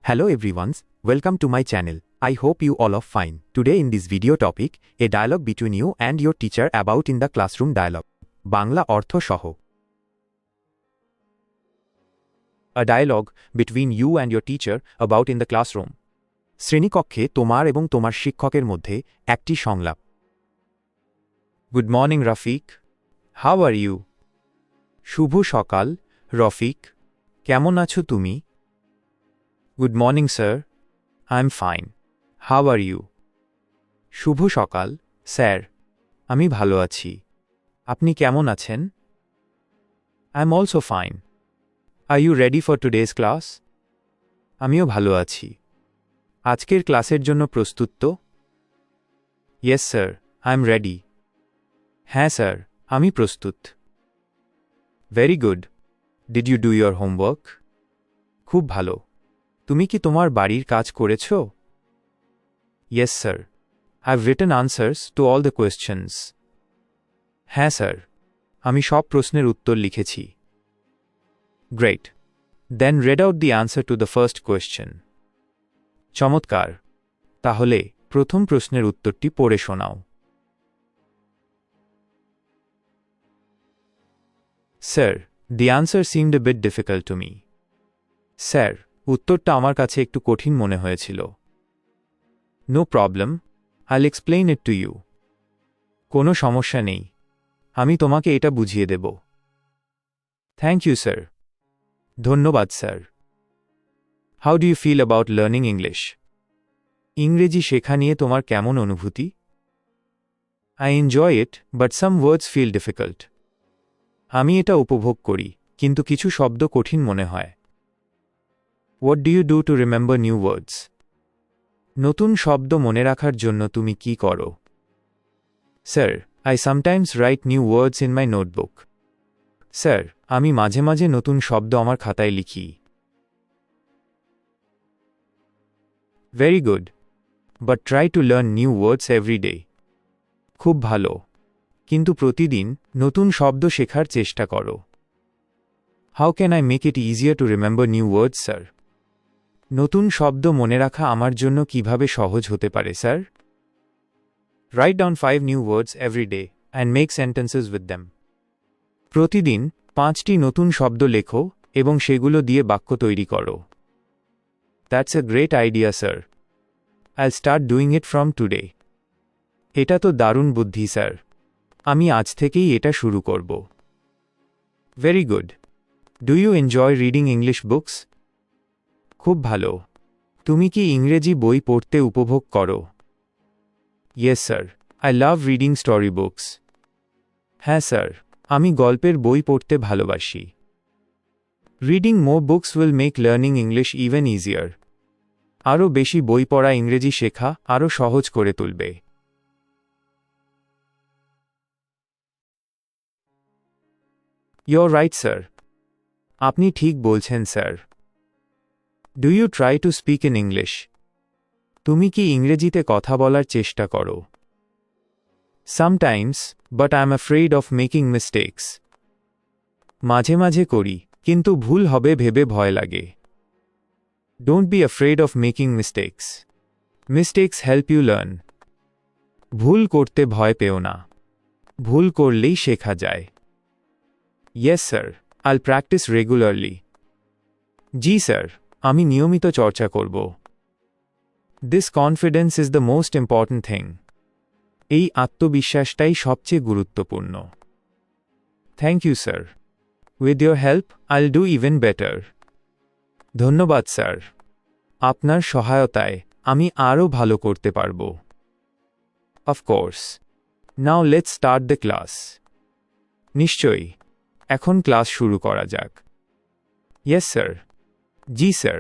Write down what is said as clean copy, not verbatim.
Hello everyone, welcome to my channel. I hope you all are fine. Today in this video topic, a dialogue between you and your teacher about in the classroom dialogue. Bangla ortho shoho. A dialogue between you and your teacher about in the classroom. শ্রেণীকক্ষে তোমার এবং তোমার শিক্ষকের মধ্যে একটি সংলাপ। Good morning Rafiq. How are you? শুভ সকাল, রফিক। কেমন আছো তুমি? Good morning sir. I'm fine. How are you? শুভ সকাল, স্যার। আমি ভালো আছি। আপনি কেমন আছেন? I'm also fine. Are you ready for today's class? আমিও ভালো আছি। আজকের ক্লাসের জন্য প্রস্তুত তো? Yes sir, I'm ready. হ্যাঁ স্যার, আমি প্রস্তুত। Very good. Did you do your homework? খুব ভালো। তুমি কি তোমার বাড়ির কাজ করেছো? Yes sir. I've written answers to all the questions. হ্যাঁ স্যার, আমি সব প্রশ্নের উত্তর লিখেছি। Great. Then read out the answer to the first question. চমৎকার। তাহলে প্রথম প্রশ্নের উত্তরটি পড়ে শোনাও। Sir, the answer seemed a bit difficult to me. Sir, উত্তরটা আমার কাছে একটু কঠিন মনে হয়েছিল। No problem. I'll explain it to you. কোনো সমস্যা নেই। আমি তোমাকে এটা বুঝিয়ে দেব। Thank you, sir. ধন্যবাদ sir. How do you feel about learning English? ইংরেজি শেখা নিয়ে তোমার কেমন অনুভূতি? I enjoy it, but some words feel difficult. আমি এটা উপভোগ করি, কিন্তু কিছু শব্দ কঠিন মনে হয়। What do you do to remember new words? নতুন শব্দ মনে রাখার জন্য তুমি কি করো? Sir, I sometimes write new words in my notebook. Sir, আমি মাঝে মাঝে নতুন শব্দ আমার খাতায় লিখি। Very good. But try to learn new words every day. খুব ভালো। কিন্তু প্রতিদিন নতুন শব্দ শেখার চেষ্টা করো। How can I make it easier to remember new words, sir? নতুন শব্দ মনে রাখা আমার জন্য কিভাবে সহজ হতে পারে sir? Write down 5 new words every day and make sentences with them. প্রতিদিন 5টি নতুন শব্দ লেখো এবং সেগুলো দিয়ে বাক্য তৈরি করো। That's a great idea, sir. I'll start doing it from today. এটা তো দারুণ বুদ্ধি স্যার। আমি আজ থেকেই এটা শুরু করব। Very good. Do you enjoy reading English books? খুব ভালো। তুমি কি ইংরেজি বই পড়তে উপভোগ করো? Yes sir. I love reading storybooks. হ্যাঁ স্যার, আমি গল্পের বই পড়তে ভালোবাসি। Reading more books will make learning English even easier. আরও বেশি বই পড়া ইংরেজি শেখা আরও সহজ করে তুলবে। You're right sir. আপনি ঠিক বলছেন sir. Do you try to speak in English? তুমি কি ইংরেজিতে কথা বলার চেষ্টা করো? Sometimes, but I'm afraid of making mistakes. মাঝে মাঝে করি, কিন্তু ভুল হবে ভেবে ভয় লাগে। Don't be afraid of making mistakes. Mistakes help you learn. ভুল করতে ভয় পেও না। ভুল করলেই শেখা যায়। Yes sir, I'll practice regularly. জি স্যার, আমি নিয়মিত চর্চা করব। This confidence is the most important thing. এই আত্মবিশ্বাসটাই সবচেয়ে গুরুত্বপূর্ণ। Thank you sir. With your help, I'll do even better. ধন্যবাদ স্যার। আপনার সহায়তায় আমি আরও ভালো করতে পারব। Of course. Now let's start the class. নিশ্চয়ই। এখন ক্লাস শুরু করা যাক। Yes sir. জি স্যার।